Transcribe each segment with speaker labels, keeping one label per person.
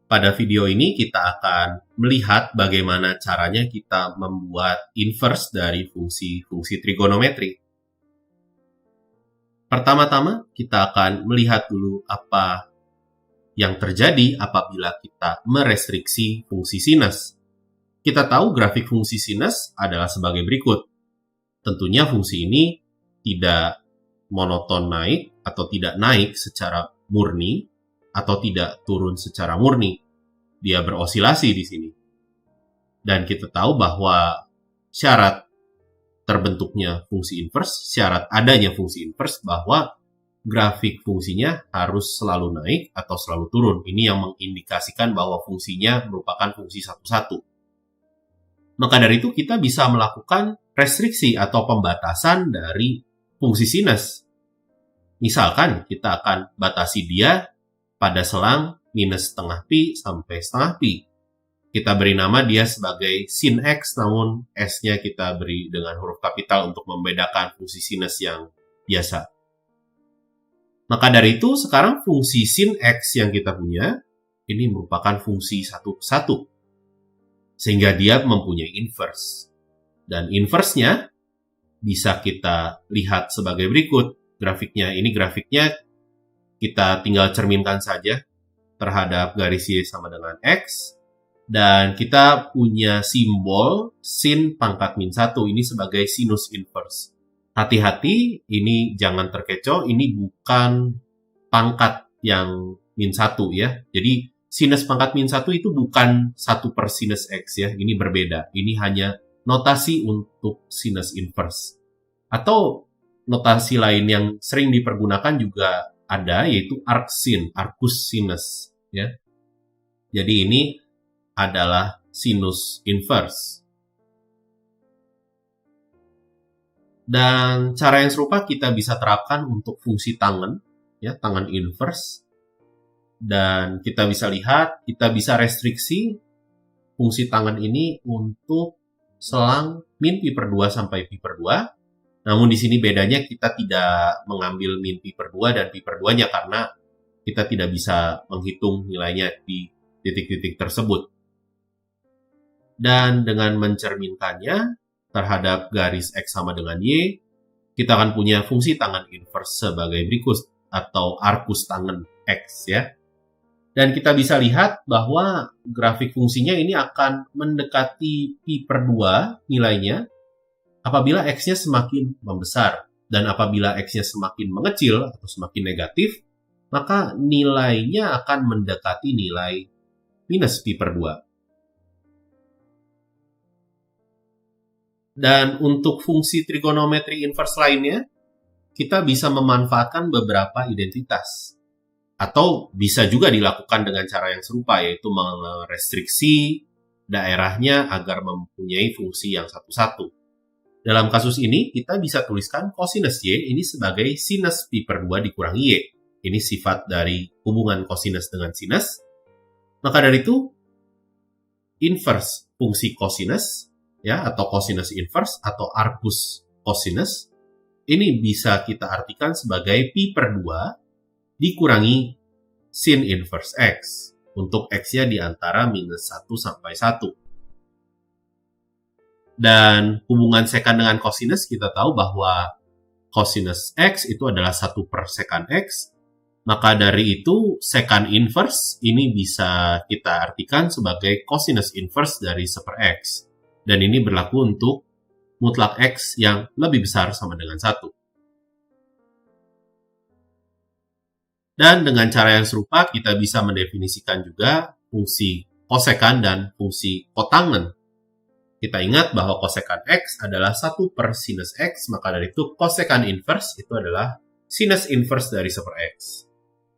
Speaker 1: Pada video ini kita akan melihat bagaimana caranya kita membuat inverse dari fungsi-fungsi trigonometri. Pertama-tama kita akan melihat dulu apa yang terjadi apabila kita merestriksi fungsi sinus. Kita tahu grafik fungsi sinus adalah sebagai berikut. Tentunya fungsi ini tidak monoton naik atau tidak naik secara murni, atau tidak turun secara murni. Dia berosilasi di sini. Dan kita tahu bahwa syarat terbentuknya fungsi inverse, syarat adanya fungsi inverse bahwa grafik fungsinya harus selalu naik atau selalu turun. Ini yang mengindikasikan bahwa fungsinya merupakan fungsi satu-satu. Maka dari itu kita bisa melakukan restriksi atau pembatasan dari fungsi sinus. Misalkan kita akan batasi dia pada selang minus setengah pi sampai setengah pi. Kita beri nama dia sebagai sin X, namun S-nya kita beri dengan huruf kapital untuk membedakan fungsi sinus yang biasa. Maka dari itu, sekarang fungsi sin X yang kita punya, ini merupakan fungsi satu-satu. Sehingga dia mempunyai inverse. Dan inverse-nya bisa kita lihat sebagai berikut. Grafiknya, ini grafiknya kita tinggal cerminkan saja terhadap garis Y sama dengan X. Dan kita punya simbol sin pangkat min 1. Ini sebagai sinus inverse. Hati-hati, ini jangan terkecoh. Ini bukan pangkat yang min 1 ya. Jadi sinus pangkat min 1 itu bukan 1 per sinus X ya. Ini berbeda. Ini hanya notasi untuk sinus inverse. Atau notasi lain yang sering dipergunakan juga ada, yaitu arcsin, arcus sinus. Ya. Jadi ini adalah sinus inverse. Dan cara yang serupa kita bisa terapkan untuk fungsi tangen, ya, tangen inverse. Dan kita bisa lihat, kita bisa restriksi fungsi tangen ini untuk selang min pi per 2 sampai pi per 2. Namun di sini bedanya kita tidak mengambil min pi per 2 dan pi per 2-nya karena kita tidak bisa menghitung nilainya di titik-titik tersebut. Dan dengan mencerminkannya terhadap garis X sama dengan Y, kita akan punya fungsi tangen inverse sebagai berikut atau arcus tangen X ya. Dan kita bisa lihat bahwa grafik fungsinya ini akan mendekati pi per 2 nilainya apabila X-nya semakin membesar. Dan apabila X-nya semakin mengecil atau semakin negatif, maka nilainya akan mendekati nilai minus pi per 2. Dan untuk fungsi trigonometri inverse lainnya, kita bisa memanfaatkan beberapa identitas. Atau bisa juga dilakukan dengan cara yang serupa, yaitu merestriksi daerahnya agar mempunyai fungsi yang satu-satu. Dalam kasus ini, kita bisa tuliskan kosinus Y ini sebagai sinus pi per 2 dikurangi Y. Ini sifat dari hubungan kosinus dengan sinus. Maka dari itu, inverse fungsi kosinus, ya, atau kosinus inverse, atau arcus kosinus, ini bisa kita artikan sebagai pi per 2 dikurangi sin inverse X. Untuk X-nya di antara minus 1 sampai 1. Dan hubungan sekan dengan kosinus kita tahu bahwa kosinus X itu adalah 1 per sekan X. Maka dari itu sekan inverse ini bisa kita artikan sebagai kosinus inverse dari 1 per X. Dan ini berlaku untuk mutlak X yang lebih besar sama dengan 1. Dan dengan cara yang serupa kita bisa mendefinisikan juga fungsi kosekan dan fungsi kotangen. Kita ingat bahwa kosekan X adalah 1 per sinus X, maka dari itu kosekan inverse itu adalah sinus inverse dari 1 per X.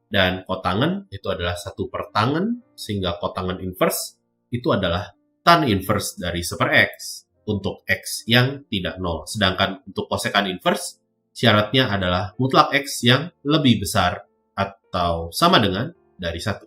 Speaker 1: Dan kotangen itu adalah 1 per tangen, sehingga kotangen inverse itu adalah tan inverse dari 1 per X untuk X yang tidak 0. Sedangkan untuk kosekan inverse, syaratnya adalah mutlak X yang lebih besar atau sama dengan dari 1.